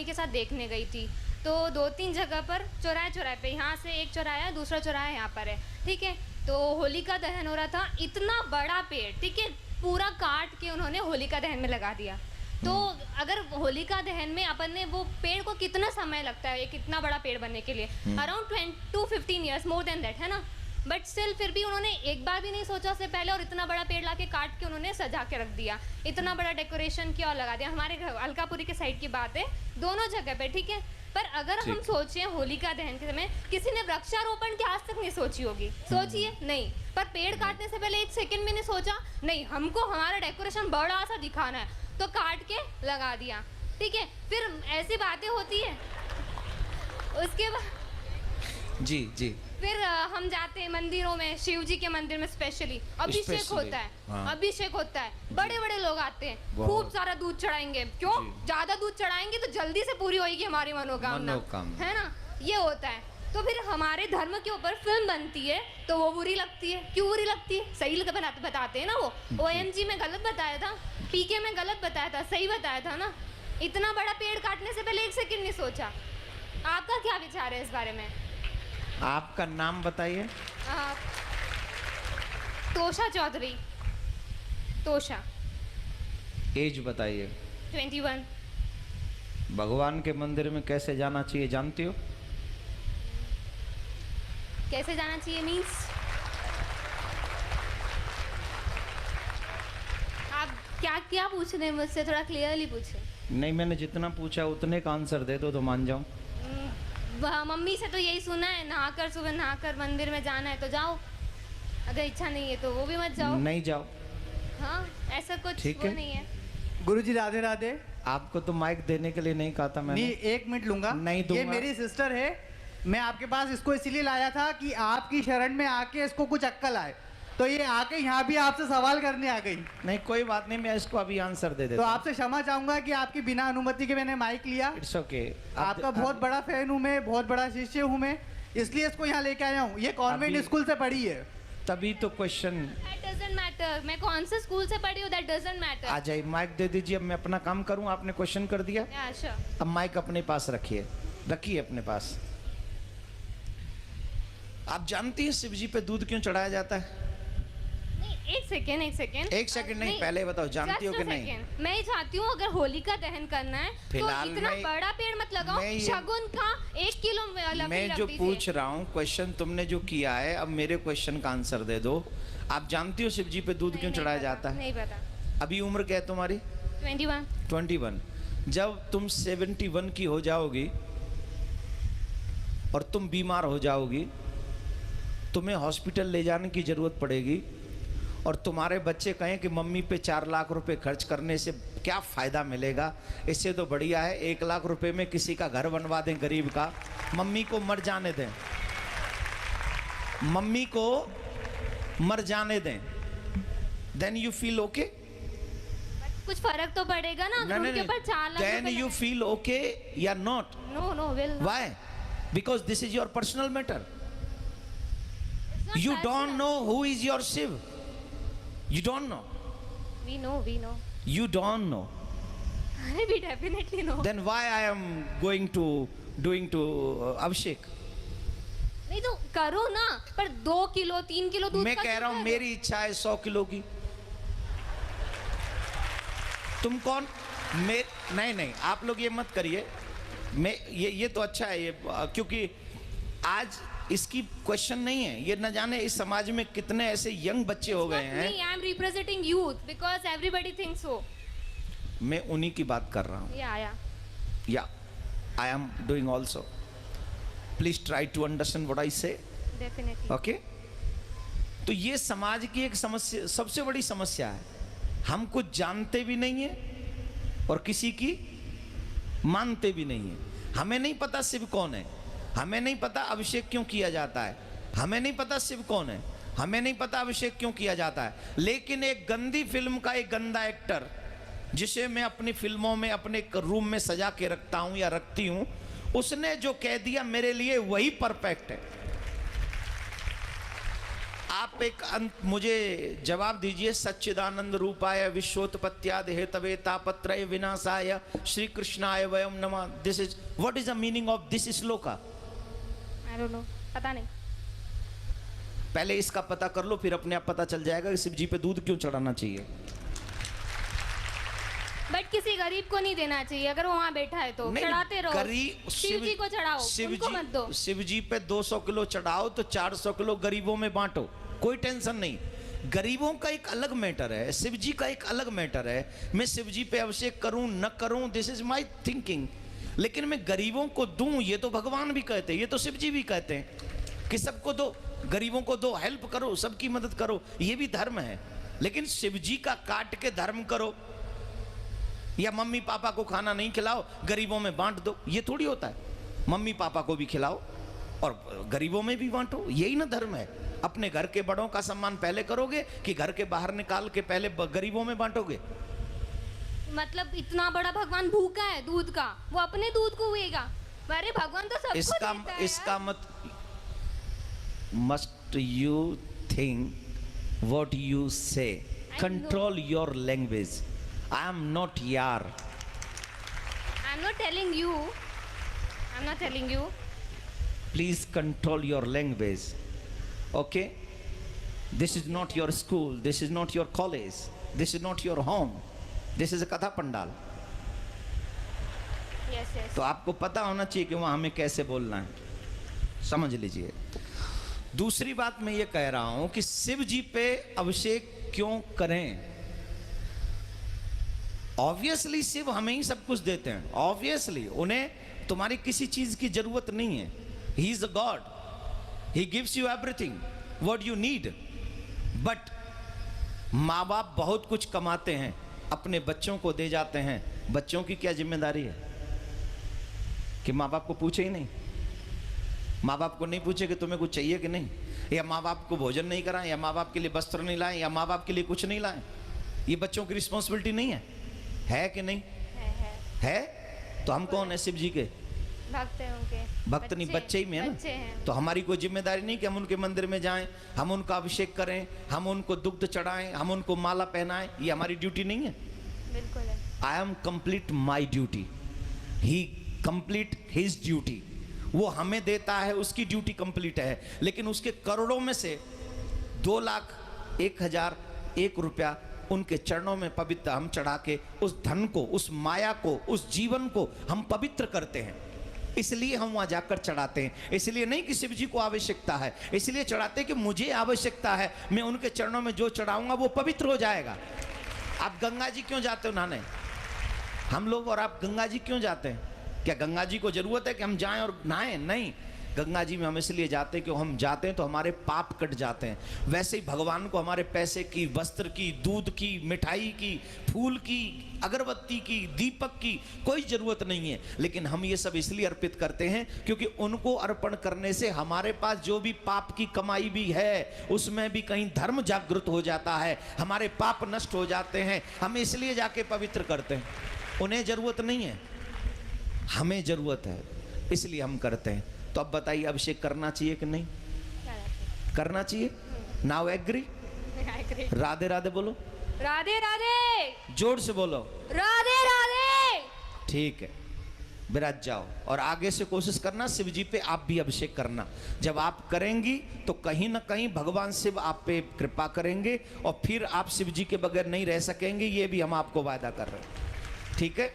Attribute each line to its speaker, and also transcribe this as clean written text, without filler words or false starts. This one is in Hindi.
Speaker 1: मम्मी के साथ देखने गई थी, तो 2-3 जगह पर चौराहे पे, यहाँ से एक चौराहा है, दूसरा चौराहा यहाँ पर है, ठीक है। तो होलिका दहन हो रहा था, इतना बड़ा पेड़, ठीक है, पूरा काट के उन्होंने होलिका दहन में लगा दिया। तो अगर होलिका दहन में अपन ने वो पेड़ को कितना समय लगता है एक इतना बड़ा पेड़ बनने के लिए, around 10 to 15 years, more than that, है ना। बट स्टिल फिर भी उन्होंने एक बार भी नहीं सोचा उससे पहले, और इतना बड़ा पेड़ लाके काट के उन्होंने सजा के रख दिया, इतना बड़ा डेकोरेशन किया और लगा दिया। हमारे घर अलकापुरी के साइड की बात है, दोनों जगह पे, ठीक है। पर अगर हम सोचें होलिका दहन के समय किसी ने वृक्षारोपण की आज तक नहीं सोची होगी, सोचिए नहीं। पर पेड़ काटने से पहले 1 सेकंड भी नहीं सोचा, नहीं हमको हमारा डेकोरेशन बड़ा सा दिखाना है, तो काट के लगा दिया, ठीक है। फिर ऐसी बातें होती है, उसके बाद
Speaker 2: जी जी
Speaker 1: फिर हम जाते हैं मंदिरों में, शिव जी के मंदिर में स्पेशली अभिषेक होता है।
Speaker 2: हाँ।
Speaker 1: अभिषेक होता है, बड़े बड़े लोग आते हैं, खूब सारा दूध चढ़ाएंगे, क्यों, ज्यादा दूध चढ़ाएंगे तो जल्दी से पूरी होगी हमारी मनोकामना, है ना, ये होता है। तो फिर हमारे धर्म के ऊपर फिल्म बनती है तो वो बुरी लगती है, क्यों बुरी लगती है, सही बताते हैं ना, वो OMG में गलत बताया था, PK में गलत बताया था, सही बताया था ना। इतना बड़ा पेड़ काटने से पहले 1 सेकंड नहीं सोचा। आपका क्या विचार है इस बारे में?
Speaker 2: आपका नाम बताइए।
Speaker 1: तोशा चौधरी। तोशा।
Speaker 2: एज बताइए।
Speaker 1: 21।
Speaker 2: भगवान के मंदिर में कैसे जाना चाहिए जानती हो?
Speaker 1: कैसे जाना चाहिए मीन्स? आप क्या क्या पूछ रहे हैं मुझसे, थोड़ा क्लियरली पूछे।
Speaker 2: नहीं, मैंने जितना पूछा उतने का आंसर दे दो तो मान जाऊं।
Speaker 1: मम्मी से तो यही सुना है, नहाकर सुबह नहाकर मंदिर में जाना है तो जाओ, अगर इच्छा नहीं है तो वो भी मत जाओ।
Speaker 2: नहीं जाओ।
Speaker 1: हाँ, ऐसा कुछ
Speaker 2: ठीक
Speaker 1: वो
Speaker 2: है।
Speaker 1: नहीं है।
Speaker 3: गुरुजी राधे राधे।
Speaker 2: आपको तो माइक देने के लिए नहीं कहा था मैंने।
Speaker 3: नहीं, 1 मिनट लूंगा।
Speaker 2: नहीं दूंगा।
Speaker 3: ये मेरी सिस्टर है, मैं आपके पास इसको इसीलिए लाया था कि आपकी शरण में आके इसको कुछ अक्कल आए, तो ये आके यहाँ भी आपसे सवाल करने आ गई।
Speaker 2: नहीं, कोई बात नहीं, मैं इसको अभी आंसर दे
Speaker 3: तो
Speaker 2: देता हूं।
Speaker 3: आपसे क्षमा चाहूंगा कि आपकी बिना अनुमति के मैंने माइक लिया।
Speaker 2: It's okay.
Speaker 3: आपका बहुत बड़ा फैन हूँ मैं, बहुत बड़ा शिष्य हूँ मैं, इसलिए इसको यहाँ लेके आया हूँ। ये कॉन्वेंट स्कूल से पढ़ी है।
Speaker 2: तभी तो क्वेश्चन।
Speaker 1: That doesn't matter, मैं कौन से स्कूल से पढ़ी हूँ, that doesn't matter।
Speaker 2: आ जाइए, माइक दे दीजिए। अब मैं अपना काम करूं, आपने क्वेश्चन कर दिया।
Speaker 1: Yeah, sure।
Speaker 2: अब माइक अपने पास रखिए, रखिए अपने पास। आप जानती हैं शिव जी पे दूध क्यों चढ़ाया जाता है?
Speaker 1: नहीं, एक सेकेंड।
Speaker 2: एक सेकंड नहीं, पहले बताओ जानती हो कि नहीं?
Speaker 1: मैं ही चाहती हूँ अगर होलिका दहन करना है तो
Speaker 2: फिलहाल
Speaker 1: इतना
Speaker 2: मैं-
Speaker 1: बड़ा पेड़ मत लगाओ, शगुन का 1 किलो लकड़ी
Speaker 2: मैं
Speaker 1: रख
Speaker 2: जो
Speaker 1: दीजिए।
Speaker 2: पूछ रहा हूँ क्वेश्चन तुमने जो किया है, अब मेरे क्वेश्चन का आंसर दे दो। आप जानती हो शिव जी पे दूध क्यों
Speaker 1: नहीं
Speaker 2: चढ़ाया
Speaker 1: पता,
Speaker 2: जाता है?
Speaker 1: नहीं पता।
Speaker 2: अभी उम्र क्या है तुम्हारी?
Speaker 1: 21।
Speaker 2: 21। जब तुम 71 की हो जाओगी और तुम बीमार हो जाओगी, तुम्हें हॉस्पिटल ले जाने की जरूरत पड़ेगी, और तुम्हारे बच्चे कहें कि मम्मी पे 4 लाख रुपए खर्च करने से क्या फ़ायदा मिलेगा, इससे तो बढ़िया है 1 लाख रुपए में किसी का घर बनवा दें गरीब का, मम्मी को मर जाने दें, मम्मी को मर जाने दें, देन यू फील ओके?
Speaker 1: कुछ फर्क तो पड़ेगा ना अगर उनके ऊपर 4 lakh
Speaker 2: then you feel okay या not?
Speaker 1: No will.
Speaker 2: Why? Because this is your personal matter. You don't know who is your Shiv. You don't know.
Speaker 1: We know.
Speaker 2: You don't know.
Speaker 1: We definitely know।
Speaker 2: Then why I am doing to Abhishek?
Speaker 1: नहीं तो करो ना, पर 2 किलो 3 किलो दूध
Speaker 2: मैं
Speaker 1: का
Speaker 2: कह रहा हूं
Speaker 1: क्यों
Speaker 2: मेरी इच्छा है 100 किलो की। तुम कौन? नहीं, आप लोग ये मत करिए। मैं ये तो अच्छा है ये, क्योंकि आज इसकी क्वेश्चन नहीं है, ये न जाने इस समाज में कितने ऐसे यंग बच्चे हो गए हैं।
Speaker 1: नहीं, I am representing youth because everybody thinks so.
Speaker 2: मैं उन्हीं की बात कर रहा हूँ। Yeah I am doing also. Please try to understand what I say.
Speaker 1: Definitely.
Speaker 2: Okay. तो ये समाज की एक समस्या, सबसे बड़ी समस्या है। हम कुछ जानते भी नहीं है और किसी की मानते भी नहीं है। हमें नहीं पता शिव कौन है, हमें नहीं पता अभिषेक क्यों किया जाता है, हमें नहीं पता शिव कौन है, हमें नहीं पता अभिषेक क्यों किया जाता है। लेकिन एक गंदी फिल्म का एक गंदा एक्टर, जिसे मैं अपनी फिल्मों में अपने रूम में सजा के रखता हूं या रखती हूं, उसने जो कह दिया मेरे लिए वही परफेक्ट है। आप एक मुझे जवाब दीजिए। सच्चिदानंद रूपाय विश्वोत्पत्त्यादि हेतवे तापत्रय विनाशाय श्री कृष्णाय वयम नमः। This is what is the meaning of this shloka?
Speaker 1: I don't know, पता नहीं।
Speaker 2: पहले इसका पता कर लो, फिर अपने आप पता चल जाएगा कि शिव जी पे दूध क्यों चढ़ाना चाहिए।
Speaker 1: बट किसी गरीब को नहीं देना चाहिए, अगर वो वहाँ बैठा है तो चढ़ाते रहो। शिव जी को चढ़ाओ, उनको मत दो।
Speaker 2: शिव जी पे 200 किलो चढ़ाओ तो 400 किलो गरीबों में बांटो, कोई टेंशन नहीं। गरीबों का एक अलग मैटर है, शिव जी का एक अलग मैटर है। मैं शिव जी पे अभिषेक करूं न करूं, दिस इज माय थिंकिंग। लेकिन मैं गरीबों को दूं, ये तो भगवान भी कहते हैं, ये तो शिव जी भी कहते हैं कि सबको दो, गरीबों को दो, हेल्प करो, सबकी मदद करो, ये भी धर्म है। लेकिन शिव जी का काट के धर्म करो या मम्मी पापा को खाना नहीं खिलाओ, गरीबों में बांट दो, ये थोड़ी होता है। मम्मी पापा को भी खिलाओ और गरीबों में भी बांटो, यही ना धर्म है। अपने घर के बड़ों का सम्मान पहले करोगे कि घर के बाहर निकाल के पहले गरीबों में बांटोगे?
Speaker 1: मतलब इतना बड़ा भगवान भूखा है दूध का, वो अपने दूध को हुएगा। अरे भगवान तो सबको देता है।
Speaker 2: इसका must you think what you say, control your language. I am not yar.
Speaker 1: I'm not telling you. I'm not telling you.
Speaker 2: Please control your language. Okay? This is not your school. This is not your college. This is not your home. This is a Katha Pandal.
Speaker 1: Yes, yes.
Speaker 2: तो आपको पता होना चाहिए कि वहाँ हमें कैसे बोलना है, समझ लीजिए। दूसरी बात मैं ये कह रहा हूँ कि शिव जी पे अभिषेक क्यों करें? ऑब्वियसली शिव हमें ही सब कुछ देते हैं, ऑब्वियसली उन्हें तुम्हारी किसी चीज की जरूरत नहीं है। He is a God, he gives you everything what you need. But माँ बाप बहुत कुछ कमाते हैं, अपने बच्चों को दे जाते हैं। बच्चों की क्या जिम्मेदारी है कि माँ बाप को पूछे ही नहीं? माँ बाप को नहीं पूछे कि तुम्हें कुछ चाहिए कि नहीं, या माँ बाप को भोजन नहीं कराएं, या माँ बाप के लिए वस्त्र नहीं लाएं, या माँ बाप के लिए कुछ नहीं लाएं? ये बच्चों की रिस्पॉन्सिबिलिटी नहीं है कि नहीं? है। तो हम कौन है? शिव जी के
Speaker 1: भक्त हैं उनके।
Speaker 2: भक्त नहीं, बच्चे ही में है ना। तो हमारी कोई जिम्मेदारी नहीं कि हम उनके मंदिर में जाएं, हम उनका अभिषेक करें, हम उनको दुग्ध चढ़ाएं, हम उनको माला पहनाएं, ये हमारी ड्यूटी नहीं है?
Speaker 1: बिल्कुल है।
Speaker 2: I am complete my duty, he complete his duty. वो हमें देता है, उसकी ड्यूटी कंप्लीट है। लेकिन उसके करोड़ों में से 2,01,001 रुपया उनके चरणों में पवित्र हम चढ़ा के उस धन को, उस माया को, उस जीवन को हम पवित्र करते हैं। इसलिए हम वहां जाकर चढ़ाते हैं। इसलिए नहीं कि शिव जी को आवश्यकता है, इसलिए चढ़ाते हैं कि मुझे आवश्यकता है, मैं उनके चरणों में जो चढ़ाऊंगा वो पवित्र हो जाएगा। आप गंगा जी क्यों जाते हो नहाने? हम लोग और आप गंगा जी क्यों जाते हैं? क्या गंगा जी को जरूरत है कि हम जाएं और नहाएं? नहीं, गंगा जी में हम इसलिए जाते हैं कि हम जाते हैं तो हमारे पाप कट जाते हैं। वैसे ही भगवान को हमारे पैसे की, वस्त्र की, दूध की, मिठाई की, फूल की, अगरबत्ती की, दीपक की कोई जरूरत नहीं है। लेकिन हम ये सब इसलिए अर्पित करते हैं क्योंकि उनको अर्पण करने से हमारे पास जो भी पाप की कमाई भी है उसमें भी कहीं धर्म जागृत हो जाता है, हमारे पाप नष्ट हो जाते हैं। हम इसलिए जाके पवित्र करते हैं। उन्हें जरूरत नहीं है, हमें जरूरत है, इसलिए हम करते हैं। तो अब बताइए, अभिषेक करना चाहिए कि नहीं? करना चाहिए। Now agree? राधे राधे बोलो।
Speaker 1: राधे राधे।
Speaker 2: जोर से बोलो।
Speaker 1: राधे राधे।
Speaker 2: ठीक है, विराज जाओ और आगे से कोशिश करना शिव जी पे आप भी अभिषेक करना। जब आप करेंगी तो कहीं ना कहीं भगवान शिव आप पे कृपा करेंगे और फिर आप शिव जी के बगैर नहीं रह सकेंगे, ये भी हम आपको वादा कर रहे हैं। ठीक है।